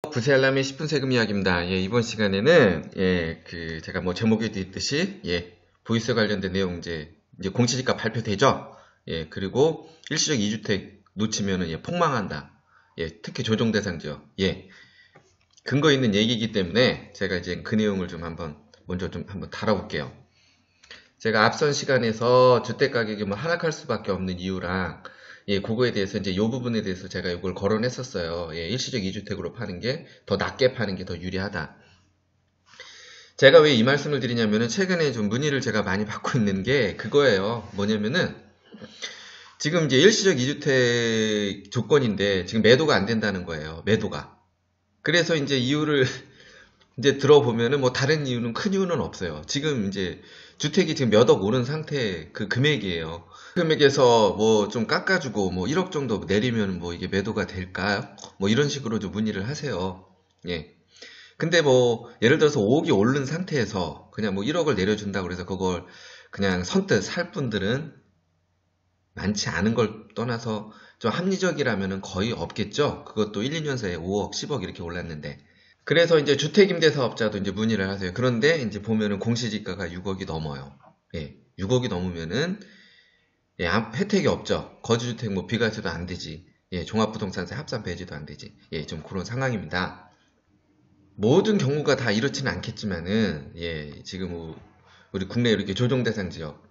구세알람의 10분 세금 이야기입니다. 이번 시간에는, 제가 뭐 제목에도 있듯이, 보유세 관련된 내용 이제 공시지가 발표되죠? 그리고 일시적 2주택 놓치면은, 폭망한다. 특히 조정대상 지역. 근거 있는 얘기이기 때문에 제가 이제 그 내용을 먼저 한번 다뤄볼게요. 제가 앞선 시간에서 주택 가격이 뭐 하락할 수밖에 없는 이유랑, 그거에 대해서 이제 요 부분에 대해서 제가 이걸 거론했었어요. 일시적 2주택으로 파는 게 더 낮게 파는 게 더 유리하다. 제가 왜 이 말씀을 드리냐면은 최근에 좀 문의를 제가 많이 받고 있는 게 그거예요. 뭐냐면은 지금 이제 일시적 2주택 조건인데 지금 매도가 안 된다는 거예요. 매도가. 그래서 이제 이유를 이제 들어보면은 뭐 다른 이유는 큰 이유는 없어요. 지금 이제 주택이 지금 몇 억 오른 상태 그 금액이에요. 그 금액에서 뭐 좀 깎아주고 뭐 1억 정도 내리면 뭐 이게 매도가 될까요? 뭐 이런 식으로 좀 문의를 하세요. 근데 뭐 예를 들어서 5억이 오른 상태에서 그냥 뭐 1억을 내려준다고 해서 그걸 그냥 선뜻 살 분들은 많지 않은 걸 떠나서 좀 합리적이라면은 거의 없겠죠? 그것도 1, 2년 사이에 5억, 10억 이렇게 올랐는데. 그래서 이제 주택임대사업자도 이제 문의를 하세요. 그런데 이제 보면은 공시지가가 6억이 넘어요. 6억이 넘으면은 혜택이 없죠. 거주주택 뭐 비과세도 안 되지. 종합부동산세 합산 배제도 안 되지. 좀 그런 상황입니다. 모든 경우가 다 이렇지는 않겠지만은 지금 우리 국내 이렇게 조정대상 지역,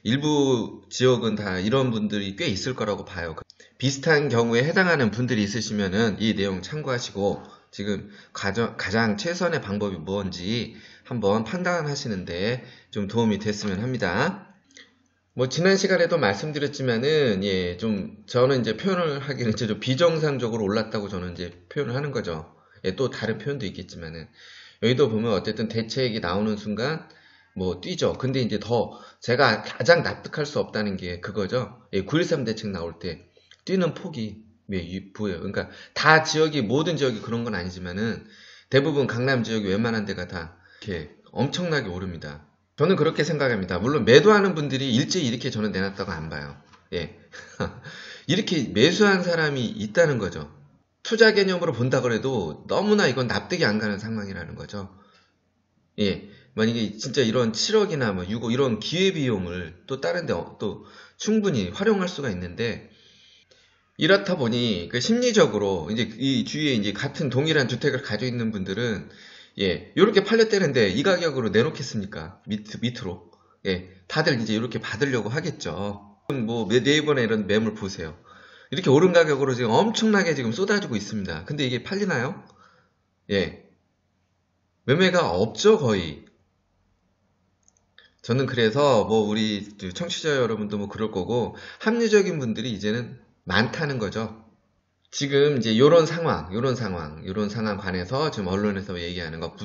일부 지역은 다 이런 분들이 꽤 있을 거라고 봐요. 비슷한 경우에 해당하는 분들이 있으시면은 이 내용 참고하시고 지금 가장 최선의 방법이 뭔지 한번 판단하시는데 좀 도움이 됐으면 합니다. 뭐 지난 시간에도 말씀드렸지만은 좀 저는 이제 표현을 하기는 좀 비정상적으로 올랐다고 저는 이제 표현을 하는 거죠. 또 다른 표현도 있겠지만은 여기도 보면 어쨌든 대책이 나오는 순간 뭐 뛰죠. 근데 이제 더 제가 가장 납득할 수 없다는 게 그거죠. 9.13 대책 나올 때 뛰는 폭이 보여요. 그러니까 다 지역이 모든 지역이 그런 건 아니지만은 대부분 강남 지역이 웬만한 데가 다 이렇게 엄청나게 오릅니다. 저는 그렇게 생각합니다. 물론 매도하는 분들이 일제히 이렇게 저는 내놨다고 안 봐요. 이렇게 매수한 사람이 있다는 거죠. 투자 개념으로 본다 그래도 너무나 이건 납득이 안 가는 상황이라는 거죠. 만약에 진짜 이런 7억이나 뭐 6억 이런 기회비용을 또 다른 데 또 충분히 활용할 수가 있는데 이렇다 보니 그 심리적으로 이제 이 주위에 이제 같은 동일한 주택을 가지고 있는 분들은 요렇게 팔렸다는데 이 가격으로 내놓겠습니까? 밑으로. 다들 이제 이렇게 받으려고 하겠죠. 뭐 네이버나 이런 매물 보세요. 이렇게 오른 가격으로 지금 엄청나게 지금 쏟아지고 있습니다. 근데 이게 팔리나요? 매매가 없죠, 거의. 저는 그래서 뭐 우리 청취자 여러분도 뭐 그럴 거고 합리적인 분들이 이제는 많다는 거죠. 지금 이제 요런 상황 관해서 지금 언론에서 얘기하는 거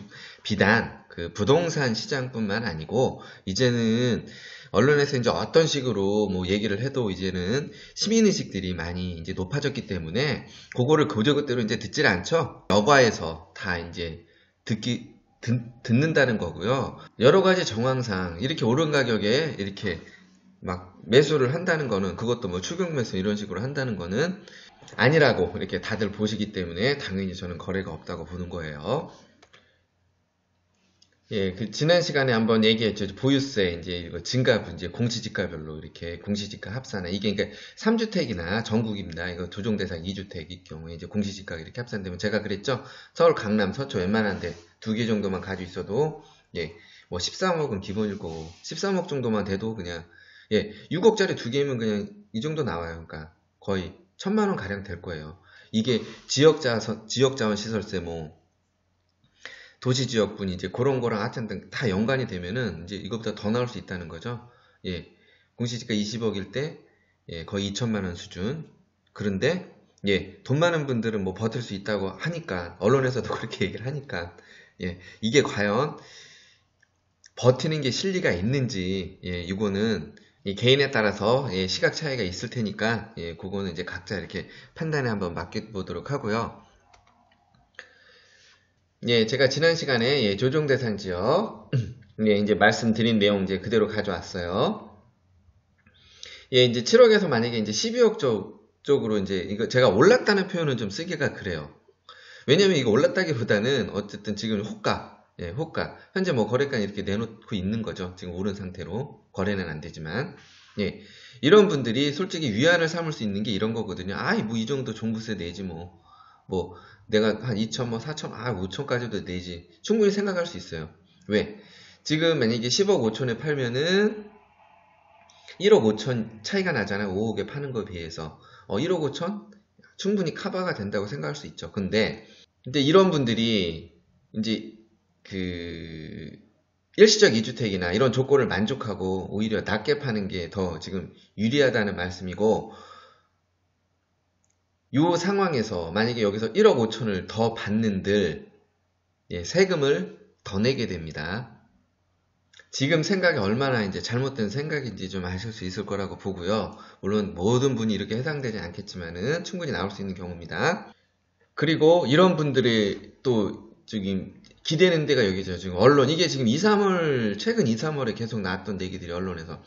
비단 그 부동산 시장뿐만 아니고 이제는 언론에서 이제 어떤 식으로 뭐 얘기를 해도 이제는 시민의식들이 많이 이제 높아졌기 때문에 그거를 그저그대로 이제 듣질 않죠. 여과에서 다 이제 듣는다는 거고요. 여러 가지 정황상 이렇게 오른 가격에 이렇게 막 매수를 한다는 거는 그것도 뭐 추격 매수 이런 식으로 한다는 거는 아니라고 이렇게 다들 보시기 때문에 당연히 저는 거래가 없다고 보는 거예요. 그 지난 시간에 한번 얘기했죠. 보유세 이제 이거 증가분 이제 공시지가별로 이렇게 공시지가 합산하 이게 그러니까 3주택이나 전국입니다. 이거 조정대상 2주택일 경우에 이제 공시지가가 이렇게 합산되면 제가 그랬죠. 서울, 강남, 서초 웬만한데 두 개 정도만 가지고 있어도 뭐 13억은 기본일 거고 13억 정도만 돼도 그냥 6억짜리 두 개면 그냥 이 정도 나와요. 그러니까 거의 1,000만 원 가량 될 거예요. 이게 지역자원 시설세 뭐 도시지역분 이제 그런 거랑 하여튼 다 연관이 되면은 이제 이것보다 더 나올 수 있다는 거죠. 공시지가 20억일 때 거의 2천만 원 수준. 그런데 돈 많은 분들은 뭐 버틸 수 있다고 하니까 언론에서도 그렇게 얘기를 하니까 이게 과연 버티는 게 실리가 있는지 이거는 개인에 따라서 시각 차이가 있을 테니까 그거는 이제 각자 이렇게 판단에 한번 맡겨보도록 하고요. 제가 지난 시간에 조정대상 지역 이제 말씀드린 내용 이제 그대로 가져왔어요. 이제 7억에서 만약에 이제 12억 쪽으로 이제 이거 제가 올랐다는 표현은 좀 쓰기가 그래요. 왜냐면 이거 올랐다기보다는 어쨌든 지금 호가, 예, 호가. 현재 뭐 거래가 이렇게 내놓고 있는 거죠. 지금 오른 상태로. 거래는 안 되지만. 예. 이런 분들이 솔직히 위안을 삼을 수 있는 게 이런 거거든요. 아이, 뭐 이 정도 종부세 내지 뭐. 뭐, 내가 한 2천, 뭐 4천, 5천까지도 내지. 충분히 생각할 수 있어요. 왜? 지금 만약에 10억 5천에 팔면은 1억 5천 차이가 나잖아요. 5억에 파는 거에 비해서. 1억 5천? 충분히 커버가 된다고 생각할 수 있죠. 근데 이런 분들이 이제 그 일시적 2주택이나 이런 조건을 만족하고 오히려 낮게 파는 게 더 지금 유리하다는 말씀이고, 요 상황에서 만약에 여기서 1억 5천을 더 받는들, 예, 세금을 더 내게 됩니다. 지금 생각이 얼마나 이제 잘못된 생각인지 좀 아실 수 있을 거라고 보고요. 물론 모든 분이 이렇게 해당되지 않겠지만은 충분히 나올 수 있는 경우입니다. 그리고 이런 분들이 또 지금 기대는 데가 여기죠. 지금 언론, 이게 지금 최근 2, 3월에 계속 나왔던 얘기들이 언론에서,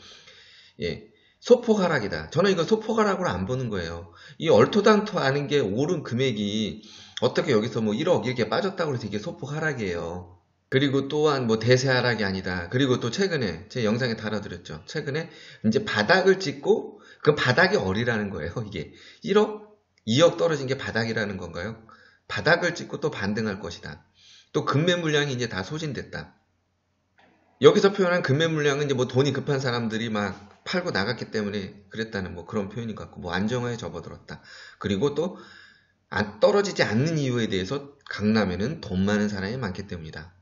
예, 소폭 하락이다. 저는 이거 소폭 하락으로 안 보는 거예요. 이 얼토당토 아는 게 오른 금액이 어떻게 여기서 뭐 1억 이렇게 빠졌다고 해서 이게 소폭 하락이에요. 그리고 또한 뭐 대세 하락이 아니다. 그리고 또 최근에 제 영상에 달아드렸죠. 최근에 이제 바닥을 찍고 그 바닥이 어리라는 거예요. 이게 1억, 2억 떨어진 게 바닥이라는 건가요? 바닥을 찍고 또 반등할 것이다. 또 금매 물량이 이제 다 소진됐다. 여기서 표현한 금매 물량은 이제 뭐 돈이 급한 사람들이 막 팔고 나갔기 때문에 그랬다는 뭐 그런 표현인 것 같고, 뭐 안정화에 접어들었다. 그리고 또 떨어지지 않는 이유에 대해서 강남에는 돈 많은 사람이 많기 때문이다.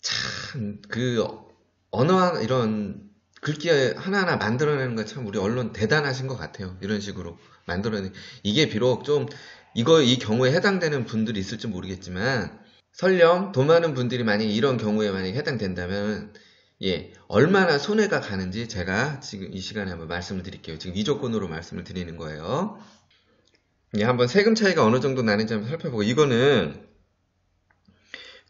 참, 언어와 이런 글귀 하나하나 만들어내는 거 참 우리 언론 대단하신 것 같아요. 이런 식으로 만들어내. 이게 비록 좀, 이 경우에 해당되는 분들이 있을지 모르겠지만, 설령 돈 많은 분들이 만약에 이런 경우에 만약에 해당된다면, 예, 얼마나 손해가 가는지 제가 지금 이 시간에 한번 말씀을 드릴게요. 지금 이 조건으로 말씀을 드리는 거예요. 예, 한번 세금 차이가 어느 정도 나는지 한번 살펴보고, 이거는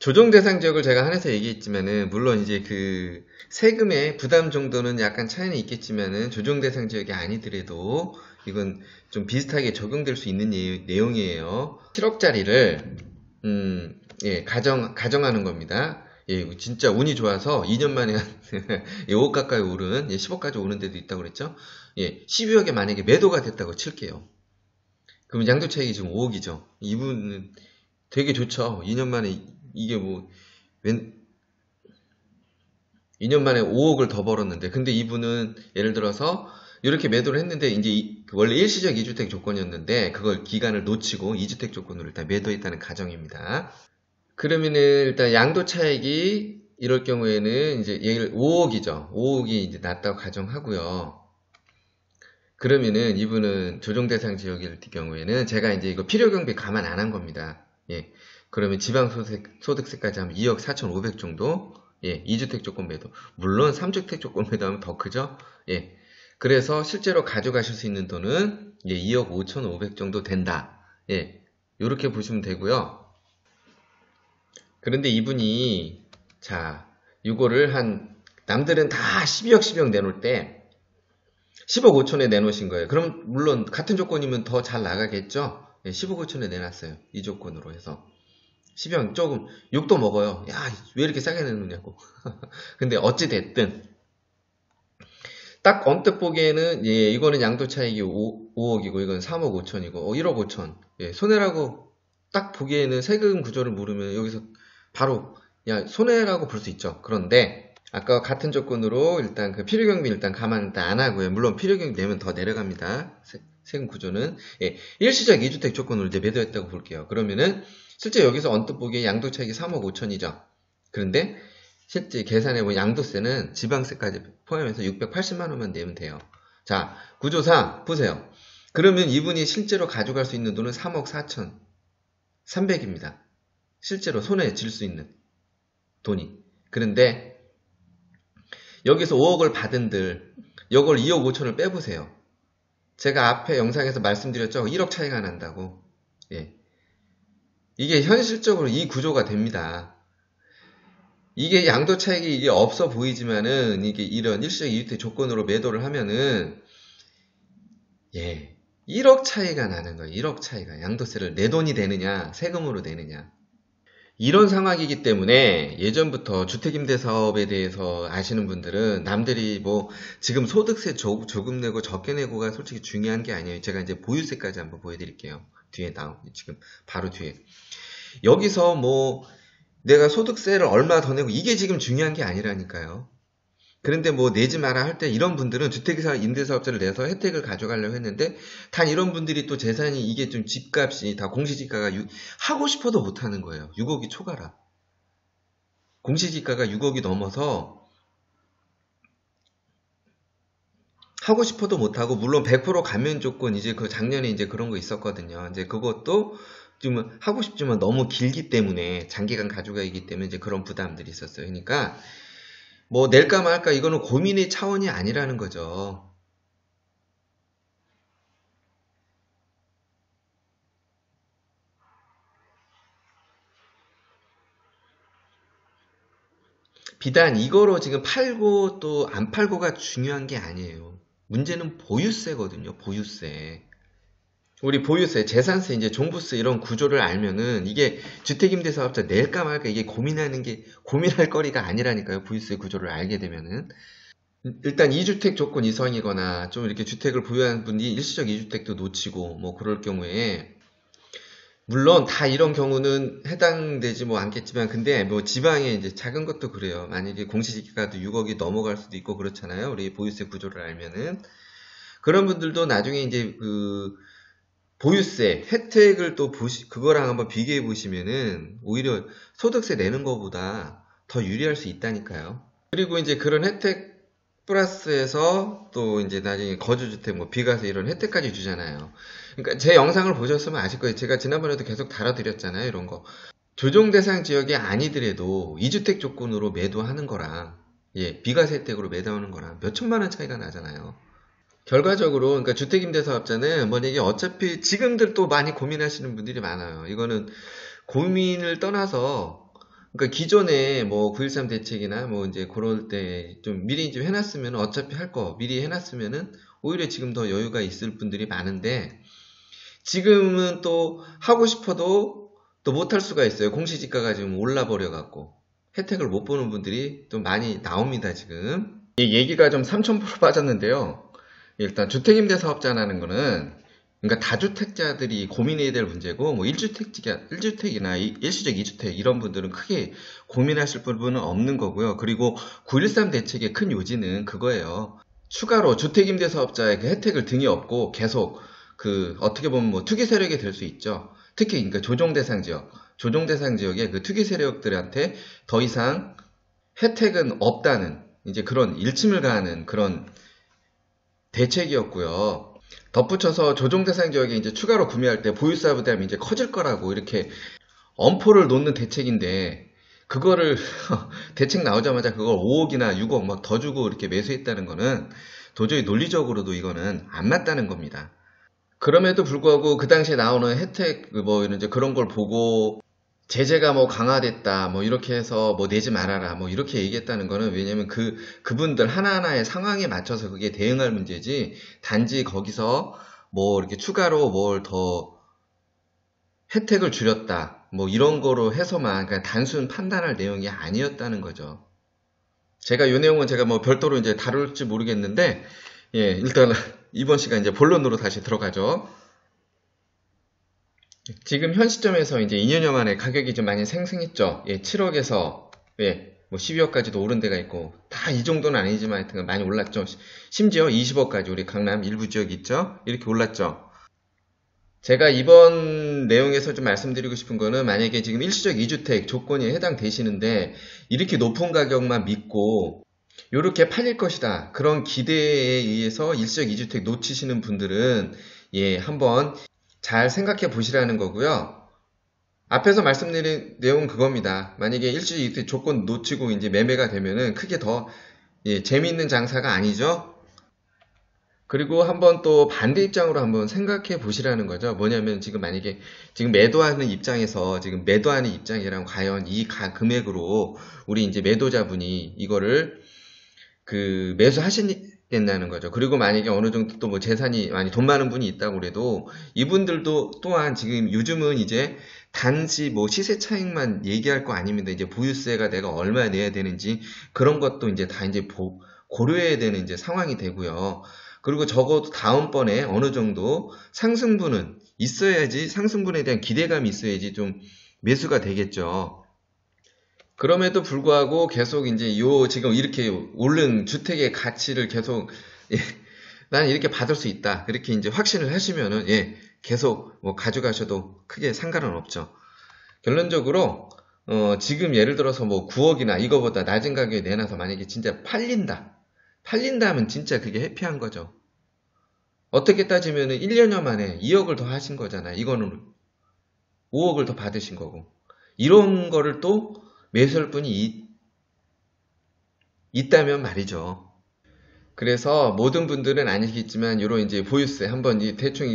조정 대상 지역을 제가 한해서 얘기했지만은, 물론 이제 그 세금의 부담 정도는 약간 차이는 있겠지만은 조정 대상 지역이 아니더라도 이건 좀 비슷하게 적용될 수 있는 내용이에요. 7억짜리를 예, 가정하는 겁니다. 예, 진짜 운이 좋아서 2년 만에 5억 가까이 오른, 예, 10억까지 오는 데도 있다고 그랬죠. 예, 12억에 만약에 매도가 됐다고 칠게요. 그럼 양도 차익이 지금 5억이죠. 이분은 되게 좋죠. 2년 만에 이게 뭐 2년 만에 5억을 더 벌었는데, 근데 이분은 예를 들어서 이렇게 매도를 했는데 이제 원래 일시적 2주택 조건이었는데 그걸 기간을 놓치고 2주택 조건으로 일단 매도했다는 가정입니다. 그러면은 일단 양도 차익이 이럴 경우에는 이제 얘를 5억이죠. 5억이 이제 낮다고 가정하고요. 그러면은 이분은 조정 대상 지역일 경우에는 제가 이제 이거 필요 경비 감안 안 한 겁니다. 예. 그러면 지방소득세까지 하면 2억 4,500 정도. 예. 2주택 조건 매도. 물론 3주택 조건 매도하면 더 크죠. 예. 그래서 실제로 가져가실 수 있는 돈은 예, 2억 5,500 정도 된다. 예. 요렇게 보시면 되고요. 그런데 이분이, 자, 이거를 남들은 다 12억 12억 내놓을 때 10억 5천에 내놓으신 거예요. 그럼 물론 같은 조건이면 더 잘 나가겠죠. 예, 10억 5천에 내놨어요. 이 조건으로 해서 12억 조금 욕도 먹어요. 야, 왜 이렇게 싸게 내놓냐고. 근데 어찌 됐든 딱 언뜻 보기에는, 예, 이거는 양도 차익이 5억이고 이건 3억 5천이고 1억 5천. 예, 손해라고 딱 보기에는 세금 구조를 모르면 여기서 바로 야, 손해라고 볼 수 있죠. 그런데 아까 같은 조건으로 일단 그 필요경비 일단 감안 일단 안 하고요. 물론 필요경비 내면 더 내려갑니다. 세금 구조는. 예, 일시적 2주택 조건으로 이제 매도했다고 볼게요. 그러면은 실제 여기서 언뜻 보기에 양도 차익이 3억 5천이죠. 그런데 실제 계산해보면 양도세는 지방세까지 포함해서 680만 원만 내면 돼요. 자, 구조상 보세요. 그러면 이분이 실제로 가져갈 수 있는 돈은 3억 4천 3백입니다. 실제로 손에 질 수 있는 돈이. 그런데 여기서 5억을 받은들 이걸 2억 5천을 빼보세요. 제가 앞에 영상에서 말씀드렸죠. 1억 차이가 난다고. 예. 이게 현실적으로 이 구조가 됩니다. 이게 양도 차익이 이게 없어 보이지만은 이게 이런 일시적 2주택 조건으로 매도를 하면은, 예, 1억 차이가 나는 거예요. 1억 차이가. 양도세를 내 돈이 되느냐, 세금으로 내느냐. 이런 상황이기 때문에 예전부터 주택임대사업에 대해서 아시는 분들은 남들이 뭐 지금 소득세 조금 내고 적게 내고가 솔직히 중요한 게 아니에요. 제가 이제 보유세까지 한번 보여드릴게요. 뒤에 지금 바로 뒤에. 여기서 뭐 내가 소득세를 얼마 더 내고 이게 지금 중요한 게 아니라니까요. 그런데 뭐 내지 마라 할 때 이런 분들은 임대사업자를 내서 혜택을 가져가려고 했는데 단 이런 분들이 또 재산이 이게 좀 집값이 다 공시지가가 하고 싶어도 못하는 거예요. 6억이 초과라. 공시지가가 6억이 넘어서 하고 싶어도 못하고 물론 100% 감면 조건 이제 그 작년에 이제 그런 거 있었거든요. 이제 그것도 좀 하고 싶지만 너무 길기 때문에 장기간 가져가기 때문에 이제 그런 부담들이 있었어요. 그러니까 뭐 낼까 말까 이거는 고민의 차원이 아니라는 거죠. 비단 이거로 지금 팔고 또 안 팔고가 중요한 게 아니에요. 문제는 보유세거든요. 보유세. 우리 보유세, 재산세, 이제 종부세 이런 구조를 알면은 이게 주택임대사업자 낼까 말까 이게 고민할 거리가 아니라니까요. 보유세 구조를 알게 되면은. 일단 2주택 조건 이상이거나 좀 이렇게 주택을 보유한 분이 일시적 2주택도 놓치고 뭐 그럴 경우에 물론 다 이런 경우는 해당되지 뭐 않겠지만 근데 뭐 지방에 이제 작은 것도 그래요. 만약에 공시지가도 6억이 넘어갈 수도 있고 그렇잖아요. 우리 보유세 구조를 알면은 그런 분들도 나중에 이제 그 보유세 혜택을 또 그거랑 한번 비교해 보시면은 오히려 소득세 내는 것보다 더 유리할 수 있다니까요. 그리고 이제 그런 혜택 플러스해서 또 이제 나중에 거주주택 뭐 비과세 이런 혜택까지 주잖아요. 그러니까 제 영상을 보셨으면 아실 거예요. 제가 지난번에도 계속 다뤄드렸잖아요. 이런 거. 조정 대상 지역이 아니더라도 2주택 조건으로 매도하는 거랑 비과세 혜택으로 매도하는 거랑 몇 천만 원 차이가 나잖아요. 결과적으로 그러니까 주택임대사업자는 만약에 어차피 지금들 또 많이 고민하시는 분들이 많아요. 이거는 고민을 떠나서 그러니까 기존에 뭐 9.13 대책이나 뭐 이제 그럴 때 좀 미리 좀 해놨으면 어차피 할 거 미리 해놨으면은 오히려 지금 더 여유가 있을 분들이 많은데 지금은 또 하고 싶어도 또 못할 수가 있어요. 공시지가가 지금 올라버려 갖고 혜택을 못 보는 분들이 좀 많이 나옵니다. 지금 이 얘기가 좀 3000% 빠졌는데요. 일단 주택임대사업자라는 거는 그러니까 다주택자들이 고민해야 될 문제고 뭐 1주택이나 일시적 2주택 이런 분들은 크게 고민하실 부분은 없는 거고요. 그리고 9.13 대책의 큰 요지는 그거예요. 추가로 주택임대사업자의 그 혜택을 등에 업고 계속 그 어떻게 보면 뭐 투기 세력이 될 수 있죠. 특히 그러니까 조정대상 지역의 그 투기 세력들한테 더 이상 혜택은 없다는 이제 그런 일침을 가하는 그런 대책이었고요. 덧붙여서 조정대상 지역에 이제 추가로 구매할 때 보유세 부담이 이제 커질 거라고 이렇게 엄포를 놓는 대책인데 그거를 대책 나오자마자 그걸 5억이나 6억 막 더 주고 이렇게 매수했다는 거는 도저히 논리적으로도 이거는 안 맞다는 겁니다. 그럼에도 불구하고 그 당시에 나오는 혜택 뭐 이런 이제 그런 걸 보고 제재가 뭐 강화됐다 뭐 이렇게 해서 뭐 내지 말아라 뭐 이렇게 얘기했다는 거는 왜냐면 그분들 하나하나의 상황에 맞춰서 그게 대응할 문제지 단지 거기서 뭐 이렇게 추가로 뭘 더 혜택을 줄였다 뭐 이런 거로 해서만 그냥 단순 판단할 내용이 아니었다는 거죠. 제가 이 내용은 제가 뭐 별도로 이제 다룰지 모르겠는데 일단 이번 시간 이제 본론으로 다시 들어가죠. 지금 현 시점에서 이제 2년여 만에 가격이 좀 많이 상승했죠. 7억에서 뭐 12억까지도 오른 데가 있고 다 이 정도는 아니지만 하여튼 많이 올랐죠. 심지어 20억까지 우리 강남 일부 지역 있죠. 이렇게 올랐죠. 제가 이번 내용에서 좀 말씀드리고 싶은 거는 만약에 지금 일시적 2주택 조건이 해당되시는데 이렇게 높은 가격만 믿고 이렇게 팔릴 것이다. 그런 기대에 의해서 일시적 2주택 놓치시는 분들은 한번 잘 생각해 보시라는 거고요. 앞에서 말씀드린 내용은 그겁니다. 만약에 일시적 2주택 조건 놓치고 이제 매매가 되면은 크게 더 재미있는 장사가 아니죠. 그리고 한번 또 반대 입장으로 한번 생각해 보시라는 거죠. 뭐냐면 지금 만약에 지금 매도하는 입장이랑 과연 이 금액으로 우리 이제 매도자분이 이거를 그 매수하신 된다는 거죠. 그리고 만약에 어느 정도 또 뭐 재산이 많이 돈 많은 분이 있다고 그래도 이분들도 또한 지금 요즘은 이제 단지 뭐 시세 차익만 얘기할 거 아닙니다. 이제 보유세가 내가 얼마 내야 되는지 그런 것도 이제 다 이제 고려해야 되는 이제 상황이 되고요. 그리고 적어도 다음번에 어느 정도 상승분은 있어야지, 상승분에 대한 기대감이 있어야지 좀 매수가 되겠죠. 그럼에도 불구하고 계속 이제 지금 이렇게 오른 주택의 가치를 계속 예, 나는 이렇게 받을 수 있다. 그렇게 이제 확신을 하시면은 계속 뭐 가져가셔도 크게 상관은 없죠. 결론적으로 지금 예를 들어서 뭐 9억이나 이거보다 낮은 가격에 내놔서 만약에 진짜 팔린다면 진짜 그게 해피한 거죠. 어떻게 따지면은 1년여 만에 2억을 더 하신 거잖아요. 이거는 5억을 더 받으신 거고. 이런 거를 또 매수할 분이 있다면 말이죠. 그래서 모든 분들은 아니겠지만 요런 이제 보유세 한번 대충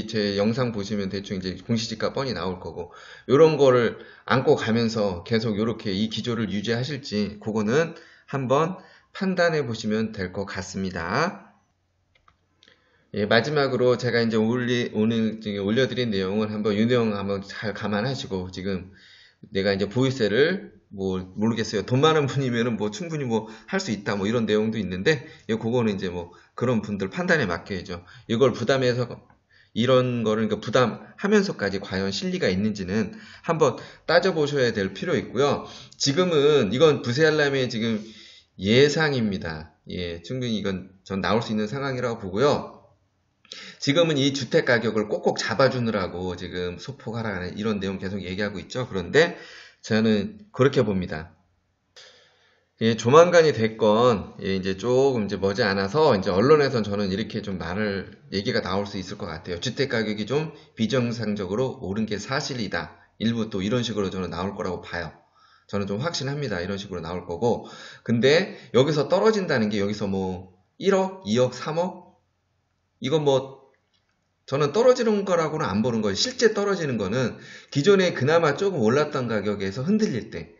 제 영상 보시면 대충 이제 공시지가 뻔히 나올 거고 요런 거를 안고 가면서 계속 요렇게 이 기조를 유지하실지 그거는 한번 판단해 보시면 될 것 같습니다. 마지막으로 제가 이제 오늘 지금 올려드린 내용은 한번 이 내용 한번 잘 감안하시고 지금 내가 이제 보유세를 뭐 모르겠어요. 돈 많은 분이면은 뭐 충분히 뭐 할 수 있다 뭐 이런 내용도 있는데 그거는 이제 뭐 그런 분들 판단에 맡겨야죠. 이걸 부담해서 이런 거를 그러니까 부담하면서까지 과연 실리가 있는지는 한번 따져보셔야 될 필요 있고요. 지금은 이건 부세알람의 지금 예상입니다. 충분히 이건 전 나올 수 있는 상황이라고 보고요. 지금은 이 주택 가격을 꼭꼭 잡아주느라고 지금 소폭 하락하는 이런 내용 계속 얘기하고 있죠. 그런데 저는 그렇게 봅니다. 조만간이 됐건 이제 조금 이제 머지않아서 이제 언론에선 저는 이렇게 좀 얘기가 나올 수 있을 것 같아요. 주택 가격이 좀 비정상적으로 오른 게 사실이다. 일부 또 이런 식으로 저는 나올 거라고 봐요. 저는 좀 확신합니다. 이런 식으로 나올 거고. 근데 여기서 떨어진다는 게 여기서 뭐 1억, 2억, 3억 이건 뭐 저는 떨어지는 거라고는 안 보는 거예요. 실제 떨어지는 거는 기존에 그나마 조금 올랐던 가격에서 흔들릴 때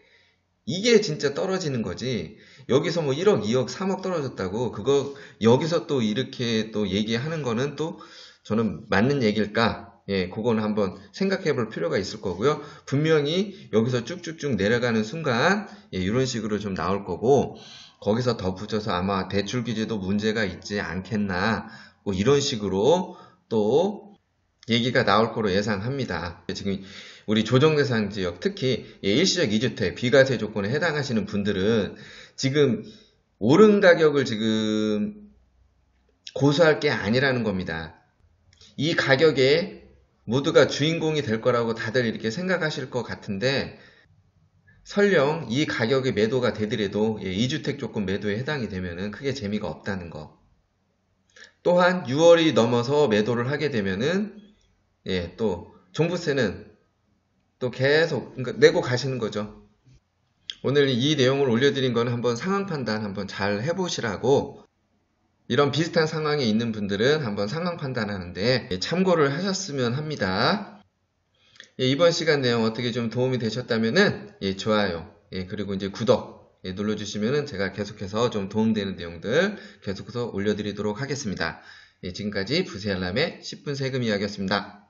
이게 진짜 떨어지는 거지. 여기서 뭐 1억, 2억, 3억 떨어졌다고 그거 여기서 또 이렇게 또 얘기하는 거는 또 저는 맞는 얘기일까? 그거는 한번 생각해 볼 필요가 있을 거고요. 분명히 여기서 쭉쭉쭉 내려가는 순간 이런 식으로 좀 나올 거고 거기서 덧붙여서 아마 대출 규제도 문제가 있지 않겠나 뭐 이런 식으로 또 얘기가 나올 거로 예상합니다. 지금 우리 조정대상 지역 특히 일시적 2주택 비과세 조건에 해당하시는 분들은 지금 오른 가격을 지금 고수할 게 아니라는 겁니다. 이 가격에 모두가 주인공이 될 거라고 다들 이렇게 생각하실 것 같은데 설령 이 가격의 매도가 되더라도 2주택 조건 매도에 해당이 되면은 크게 재미가 없다는 거. 또한 6월이 넘어서 매도를 하게 되면은 또 종부세는 또 계속 내고 가시는 거죠. 오늘 이 내용을 올려드린 거는 한번 상황 판단 한번 잘 해보시라고 이런 비슷한 상황에 있는 분들은 한번 상황 판단하는데 참고를 하셨으면 합니다. 이번 시간 내용 어떻게 좀 도움이 되셨다면은 좋아요 그리고 이제 구독 눌러주시면은 제가 계속해서 좀 도움되는 내용들 계속해서 올려드리도록 하겠습니다. 지금까지 부세알람의 10분 세금 이야기였습니다.